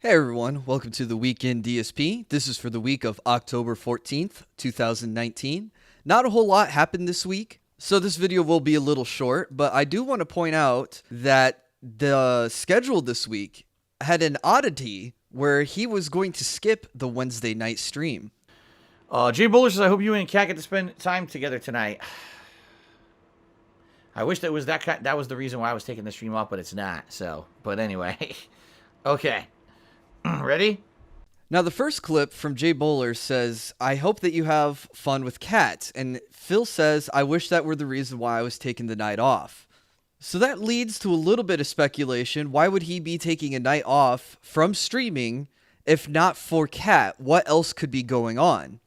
Hey everyone, welcome to the Weekend DSP. This is for the week of October 14th, 2019. Not a whole lot happened this week, so this video will be a little short, but I do want to point out that the schedule this week had an oddity where he was going to skip the Wednesday night stream. Jay Bowler says, I hope you and Kat get to spend time together tonight. I wish that was that was the reason why I was taking the stream off, but it's not. So, but anyway. Okay. Ready? Now, the first clip from Jay Bowler says, I hope that you have fun with Kat. And Phil says, I wish that were the reason why I was taking the night off. So that leads to a little bit of speculation. Why would he be taking a night off from streaming if not for Kat? What else could be going on?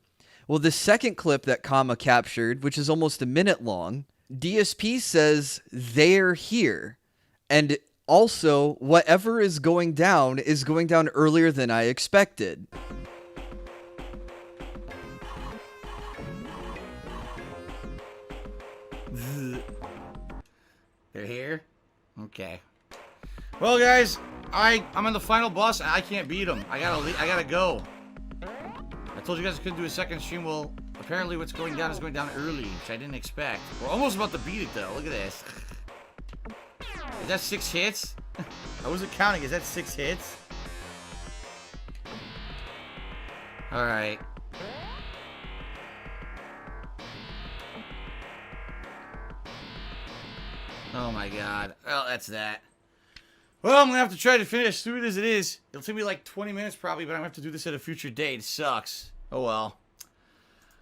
Well, the second clip that Kama captured, which is almost a minute long, DSP says they're here. And also, whatever is going down earlier than I expected. They're here? Okay. Well, guys, I'm on the final boss, and I can't beat him. I gotta go. I told you guys I couldn't do a second stream. Well, apparently what's going down is going down early, which I didn't expect. We're almost about to beat it, though. Look at this. Is that 6 hits? I wasn't counting. Is that 6 hits? Alright. Oh my god. Well, that's that. Well, I'm gonna have to try to finish as soon as it is. It'll take me like 20 minutes probably, but I'm gonna have to do this at a future date. It sucks. Oh well.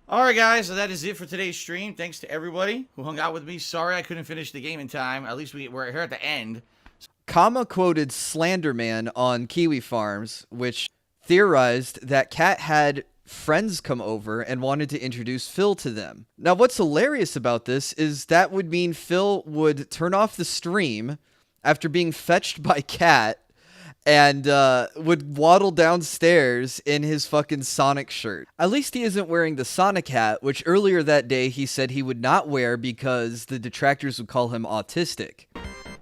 Alright guys, so that is it for today's stream. Thanks to everybody who hung out with me. Sorry I couldn't finish the game in time. At least we're here at the end. Kama quoted Slenderman on Kiwi Farms, which theorized that Kat had friends come over and wanted to introduce Phil to them. Now, what's hilarious about this is that would mean Phil would turn off the stream after being fetched by Kat and would waddle downstairs in his fucking Sonic shirt. At least he isn't wearing the Sonic hat, which earlier that day he said he would not wear because the detractors would call him autistic.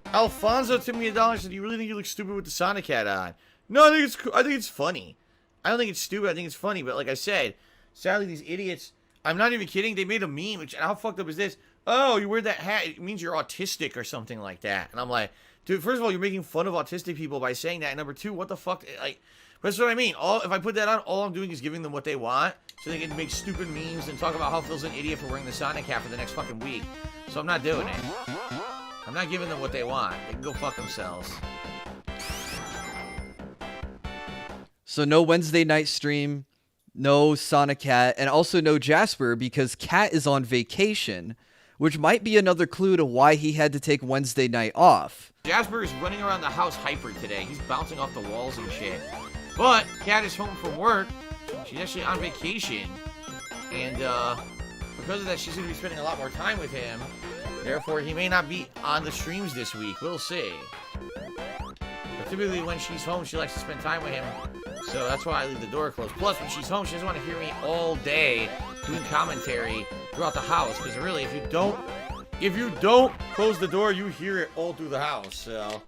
Alfonso took me $1 and said, "You really think you look stupid with the Sonic hat on?" No, I think it's funny. I don't think it's stupid. I think it's funny. But like I said, sadly these idiots. I'm not even kidding. They made a meme. Which how fucked up is this? Oh, you wear that hat. It means you're autistic or something like that. And I'm like, dude. First of all, you're making fun of autistic people by saying that. And number two, what the fuck? Like, that's what I mean. If I put that on, all I'm doing is giving them what they want, so they can make stupid memes and talk about how Phil's an idiot for wearing the Sonic hat for the next fucking week. So I'm not doing it. I'm not giving them what they want. They can go fuck themselves. So no Wednesday night stream, no Sonic Cat, and also no Jasper because Cat is on vacation, which might be another clue to why he had to take Wednesday night off. Jasper is running around the house hyper today. He's bouncing off the walls and shit. But Cat is home from work. She's actually on vacation. And because of that, she's going to be spending a lot more time with him. Therefore, he may not be on the streams this week. We'll see. But typically, when she's home, she likes to spend time with him. So that's why I leave the door closed. Plus, when she's home, she doesn't want to hear me all day doing commentary throughout the house. Because really, if you don't close the door, you hear it all through the house. So.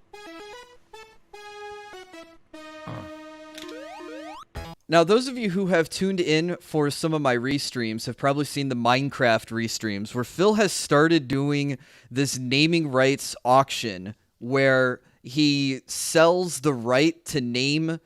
Now, those of you who have tuned in for some of my restreams have probably seen the Minecraft restreams, where Phil has started doing this naming rights auction where he sells the right to name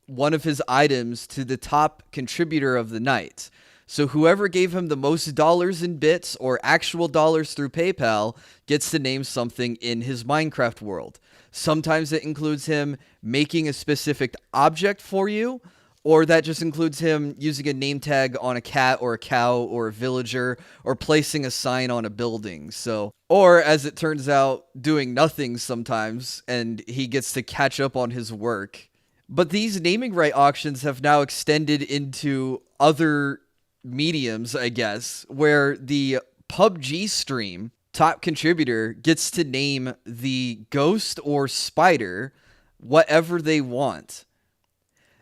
one of his items to the top contributor of the night. So whoever gave him the most dollars in bits or actual dollars through PayPal gets to name something in his Minecraft world. Sometimes it includes him making a specific object for you, or that just includes him using a name tag on a cat or a cow or a villager or placing a sign on a building. So, or as it turns out, doing nothing sometimes and he gets to catch up on his work. But these naming right auctions have now extended into other mediums, I guess, where the PUBG stream top contributor gets to name the ghost or spider whatever they want.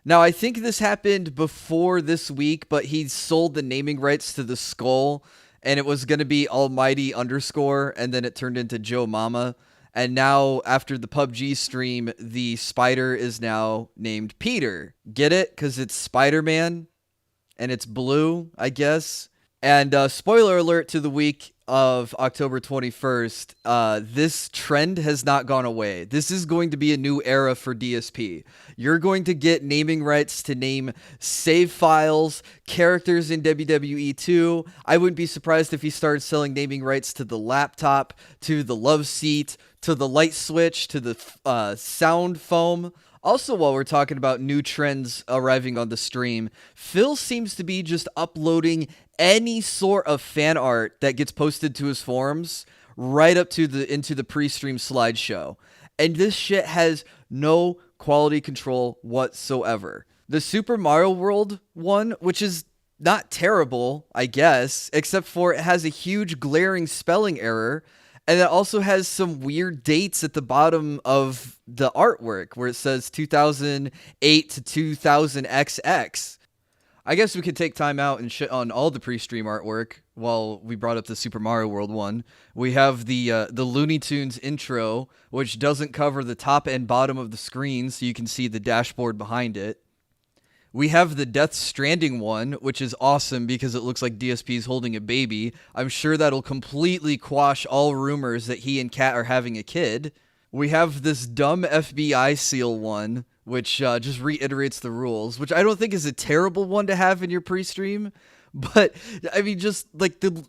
Now, I think this happened before this week, but he sold the naming rights to the skull, and it was going to be Almighty _, and then it turned into Joe Mama, And now, after the PUBG stream, the spider is now named Peter. Get it? Because it's Spider-Man, and it's blue, I guess. And spoiler alert to the week of October 21st, this trend has not gone away. This is going to be a new era for DSP. You're going to get naming rights to name save files, characters in WWE 2. I wouldn't be surprised if he started selling naming rights to the laptop, to the love seat, to the light switch, to the sound foam. Also, while we're talking about new trends arriving on the stream, Phil seems to be just uploading any sort of fan art that gets posted to his forums right up to into the pre-stream slideshow. And this shit has no quality control whatsoever. The Super Mario World one, which is not terrible, I guess, except for it has a huge glaring spelling error. And it also has some weird dates at the bottom of the artwork where it says 2008 to 2000XX. I guess we could take time out and shit on all the pre-stream artwork while we brought up the Super Mario World one. We have the Looney Tunes intro, which doesn't cover the top and bottom of the screen, so you can see the dashboard behind it. We have the Death Stranding one, which is awesome because it looks like DSP is holding a baby. I'm sure that'll completely quash all rumors that he and Kat are having a kid. We have this dumb FBI seal one, which just reiterates the rules, which I don't think is a terrible one to have in your pre-stream. But, I mean, just like the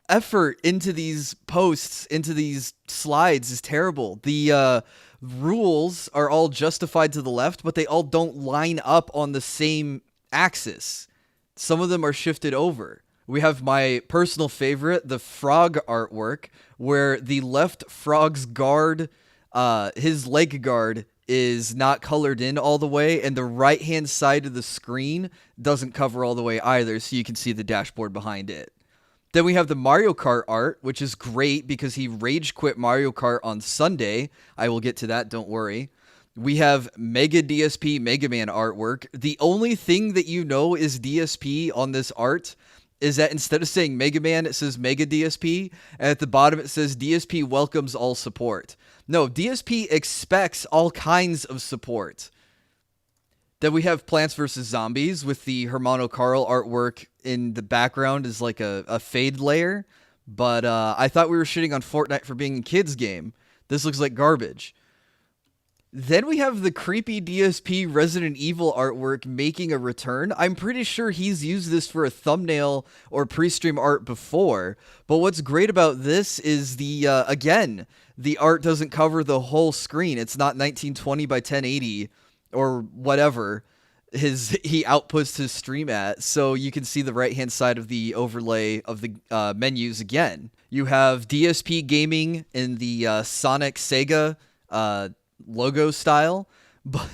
effort into these posts, into these slides is terrible. The rules are all justified to the left, but they all don't line up on the same axis. Some of them are shifted over. We have my personal favorite, the frog artwork, where the left frog's guard, his leg guard, is not colored in all the way, and the right-hand side of the screen doesn't cover all the way either, so you can see the dashboard behind it. Then we have the Mario Kart art, which is great because he rage quit Mario Kart on Sunday. I will get to that, don't worry. We have Mega DSP Mega Man artwork. The only thing that you know is DSP on this art is that instead of saying Mega Man, it says Mega DSP, and at the bottom it says DSP welcomes all support. No, DSP expects all kinds of support. Then we have Plants vs. Zombies with the Hermano Carl artwork in the background is like a fade layer. But I thought we were shitting on Fortnite for being a kid's game. This looks like garbage. Then we have the creepy DSP Resident Evil artwork making a return. I'm pretty sure he's used this for a thumbnail or pre-stream art before. But what's great about this is again, the art doesn't cover the whole screen. It's not 1920 by 1080 or whatever he outputs his stream at, so you can see the right-hand side of the overlay of the menus again. You have DSP Gaming in the Sonic Sega logo style, but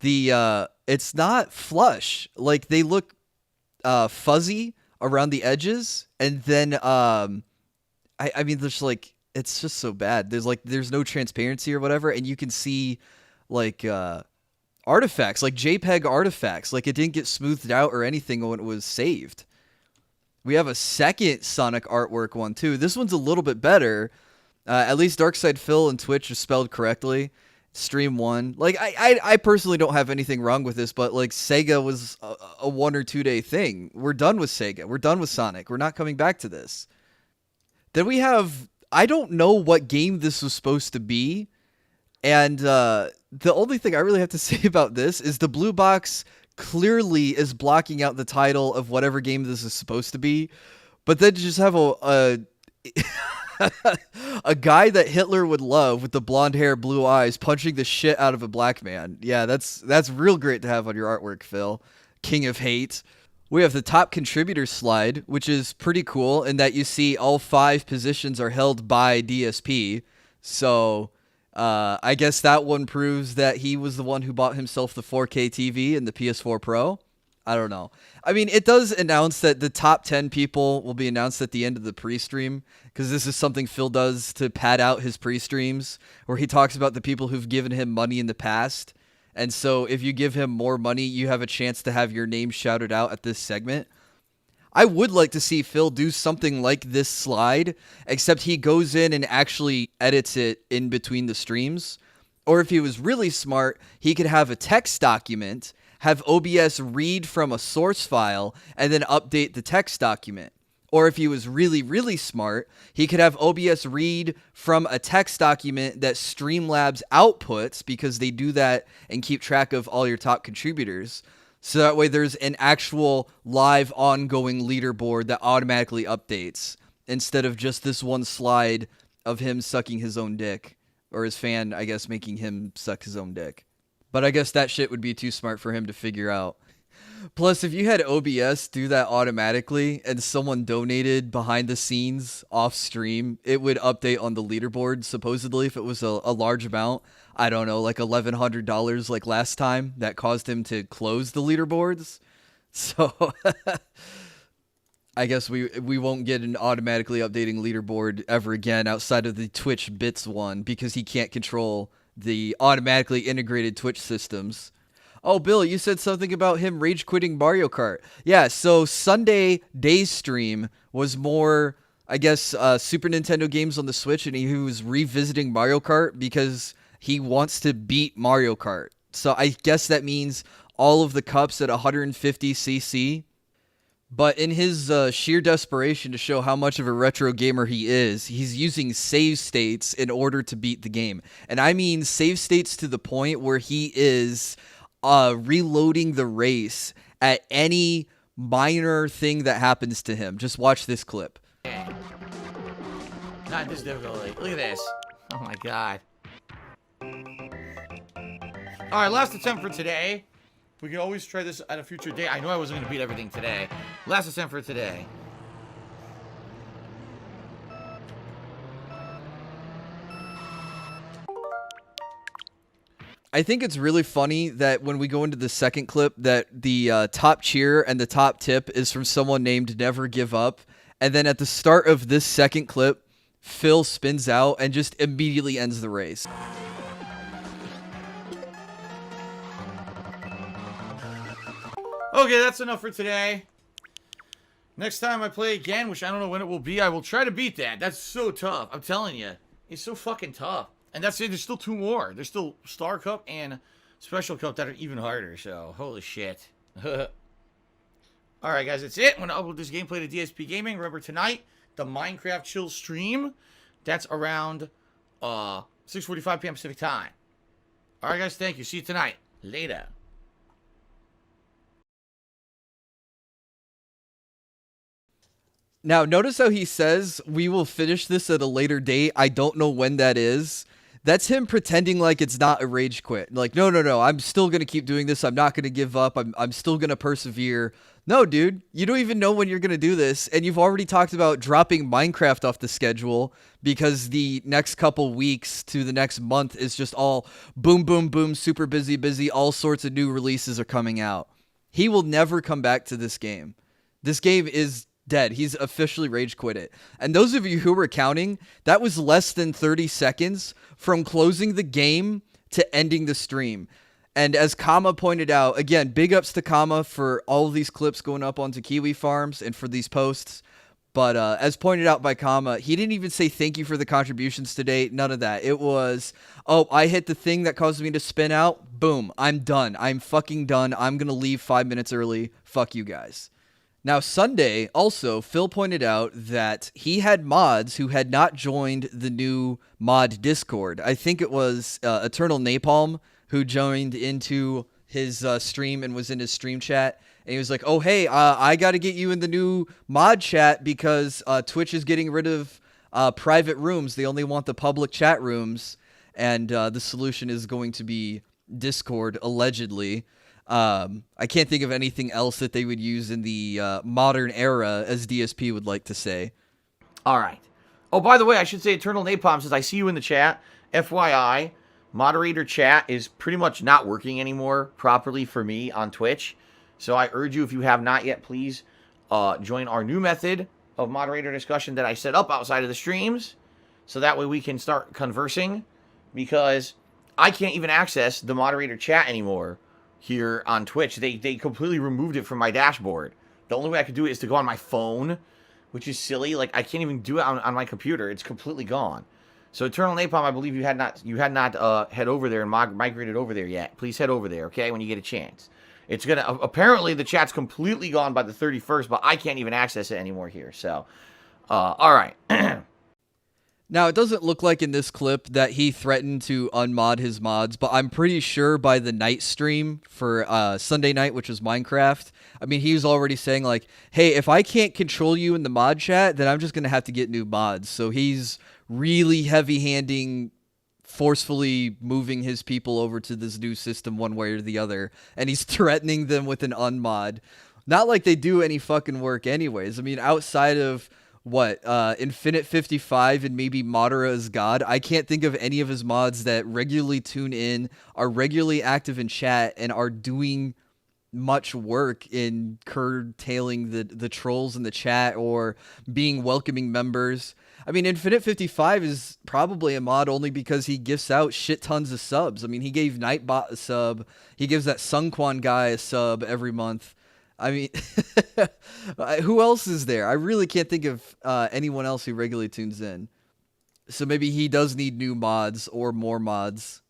it's not flush. Like, they look fuzzy around the edges, and then I mean, there's like, it's just so bad. There's no transparency or whatever, and you can see like artifacts, like JPEG artifacts, like it didn't get smoothed out or anything when it was saved. We have a second Sonic artwork one too. This one's a little bit better. At least Darkside Phil and Twitch are spelled correctly. Stream 1. Like, I personally don't have anything wrong with this, but like Sega was a 1 or 2 day thing. We're done with Sega. We're done with Sonic. We're not coming back to this. Then we have, I don't know what game this was supposed to be. And the only thing I really have to say about this is the blue box clearly is blocking out the title of whatever game this is supposed to be. But then just have a a guy that Hitler would love with the blonde hair, blue eyes, punching the shit out of a black man. Yeah, that's real great to have on your artwork, Phil. King of Hate. We have the top contributor slide, which is pretty cool in that you see all 5 positions are held by DSP. So I guess that one proves that he was the one who bought himself the 4K TV and the PS4 Pro. I don't know. I mean, it does announce that the top 10 people will be announced at the end of the pre-stream, because this is something Phil does to pad out his pre-streams, where he talks about the people who've given him money in the past. And so if you give him more money, you have a chance to have your name shouted out at this segment. I would like to see Phil do something like this slide, except he goes in and actually edits it in between the streams. Or if he was really smart, he could have a text document, have OBS read from a source file, and then update the text document. Or if he was really, really smart, he could have OBS read from a text document that Streamlabs outputs, because they do that and keep track of all your top contributors. So that way there's an actual live ongoing leaderboard that automatically updates, instead of just this one slide of him sucking his own dick. Or his fan, I guess, making him suck his own dick. But I guess that shit would be too smart for him to figure out. Plus, if you had OBS do that automatically and someone donated behind the scenes off stream, it would update on the leaderboard, supposedly, if it was a large amount. I don't know, like $1,100 like last time, that caused him to close the leaderboards. So I guess we won't get an automatically updating leaderboard ever again outside of the Twitch Bits one, because he can't control the automatically integrated Twitch systems. Oh, Bill, you said something about him rage quitting Mario Kart. Yeah, so Sunday day stream was more, I guess, Super Nintendo games on the Switch, and he was revisiting Mario Kart because he wants to beat Mario Kart. So I guess that means all of the cups at 150cc. But in his sheer desperation to show how much of a retro gamer he is, he's using save states in order to beat the game. And I mean save states to the point where he is reloading the race at any minor thing that happens to him. Just watch this clip. Not this difficulty. Look at this. Oh my god. Alright, last attempt for today. We can always try this at a future day. I know I wasn't going to beat everything today. Last attempt for today. I think it's really funny that when we go into the second clip, that the top cheer and the top tip is from someone named Never Give Up. And then at the start of this second clip, Phil spins out and just immediately ends the race. Okay, that's enough for today. Next time I play again, which I don't know when it will be, I will try to beat that. That's so tough. I'm telling you. It's so fucking tough. And that's it. There's still two more. There's still Star Cup and Special Cup that are even harder. So, holy shit. Alright, guys. That's it. I'm going to upload this gameplay to DSP Gaming. Remember, tonight, the Minecraft Chill stream. That's around 6:45 p.m. Pacific time. Alright, guys. Thank you. See you tonight. Later. Now, notice how he says, we will finish this at a later date. I don't know when that is. That's him pretending like it's not a rage quit. Like, no, I'm still going to keep doing this. I'm not going to give up. I'm still going to persevere. No, dude, you don't even know when you're going to do this. And you've already talked about dropping Minecraft off the schedule because the next couple weeks to the next month is just all boom, boom, boom, super busy. All sorts of new releases are coming out. He will never come back to this game. This game is dead. He's officially rage quit it. And those of you who were counting, that was less than 30 seconds from closing the game to ending the stream. And as Kama pointed out, again, big ups to Kama for all of these clips going up onto Kiwi Farms and for these posts. But as pointed out by Kama, he didn't even say thank you for the contributions today. None of that. It was, oh, I hit the thing that caused me to spin out. Boom. I'm done. I'm fucking done. I'm going to leave 5 minutes early. Fuck you guys. Now, Sunday, also, Phil pointed out that he had mods who had not joined the new mod Discord. I think it was Eternal Napalm who joined into his stream and was in his stream chat. And he was like, oh, hey, I got to get you in the new mod chat because Twitch is getting rid of private rooms. They only want the public chat rooms. And the solution is going to be Discord, allegedly. I can't think of anything else that they would use in the modern era, as DSP would like to say. All right. Oh, by the way, I should say Eternal Napalm says, I see you in the chat. FYI, moderator chat is pretty much not working anymore properly for me on Twitch. So I urge you, if you have not yet, please join our new method of moderator discussion that I set up outside of the streams. So that way we can start conversing, because I can't even access the moderator chat anymore here on Twitch. They completely removed it from my dashboard. The only way I could do it is to go on my phone, which is silly. Like, I can't even do it on my computer. It's completely gone. So Eternal Napalm, I believe you had not head over there and migrated over there yet. Please head over there, okay, when you get a chance. It's gonna apparently the chat's completely gone by the 31st, but I can't even access it anymore here. So, all right. Now, it doesn't look like in this clip that he threatened to unmod his mods, but I'm pretty sure by the night stream for Sunday night, which was Minecraft, I mean, he was already saying, like, hey, if I can't control you in the mod chat, then I'm just going to have to get new mods. So he's really heavy-handing, forcefully moving his people over to this new system one way or the other, and he's threatening them with an unmod. Not like they do any fucking work anyways. I mean, outside of Infinite 55 and maybe Madara as God, I can't think of any of his mods that regularly tune in, are regularly active in chat, and are doing much work in curtailing the trolls in the chat or being welcoming members. I mean, Infinite 55 is probably a mod only because he gifts out shit tons of subs. I mean, he gave Nightbot a sub. He gives that Sunquan guy a sub every month. I mean, who else is there? I really can't think of anyone else who regularly tunes in. So maybe he does need new mods or more mods.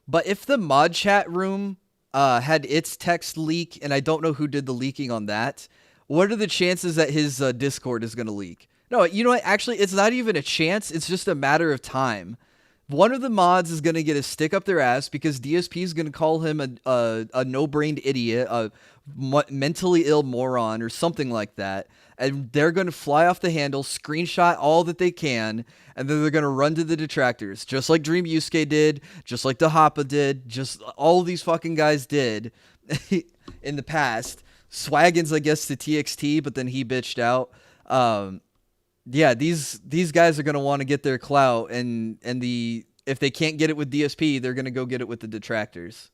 But if the mod chat room had its text leak, and I don't know who did the leaking on that, what are the chances that his Discord is going to leak? No, you know what? Actually, it's not even a chance. It's just a matter of time. One of the mods is going to get a stick up their ass because DSP is going to call him a no-brained idiot, a mentally ill moron, or something like that. And they're going to fly off the handle, screenshot all that they can, and then they're going to run to the detractors, just like Dream Yusuke did, just like Dahapa did, just all these fucking guys did in the past. Swaggins, I guess, to TXT, but then he bitched out. Yeah, these guys are going to want to get their clout, and if they can't get it with DSP, they're going to go get it with the detractors.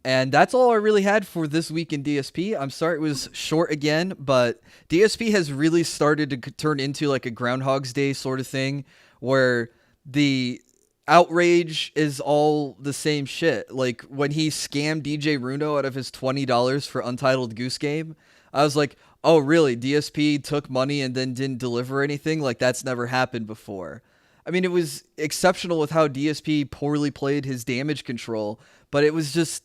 And that's all I really had for this week in DSP. I'm sorry it was short again, but DSP has really started to turn into like a Groundhog's Day sort of thing, where the outrage is all the same shit. Like when he scammed DJ Runo out of his $20 for Untitled Goose Game, I was like, oh, really? DSP took money and then didn't deliver anything? Like, that's never happened before. I mean, it was exceptional with how DSP poorly played his damage control, but it was just,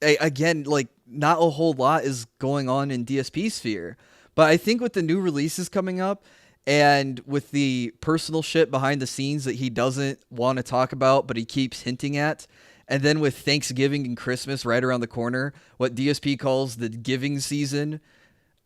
again, like, not a whole lot is going on in DSP sphere. But I think with the new releases coming up, and with the personal shit behind the scenes that he doesn't want to talk about, but he keeps hinting at, and then with Thanksgiving and Christmas right around the corner, what DSP calls the giving season,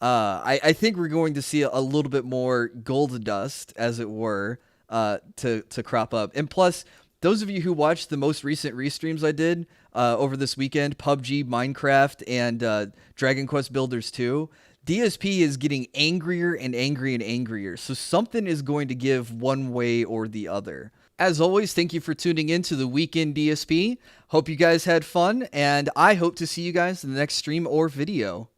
I think we're going to see a little bit more gold dust, as it were, to crop up. And plus, those of you who watched the most recent restreams I did over this weekend, PUBG, Minecraft, and Dragon Quest Builders 2, DSP is getting angrier and angrier and angrier. So something is going to give one way or the other. As always, thank you for tuning in to the Weekend DSP. Hope you guys had fun, and I hope to see you guys in the next stream or video.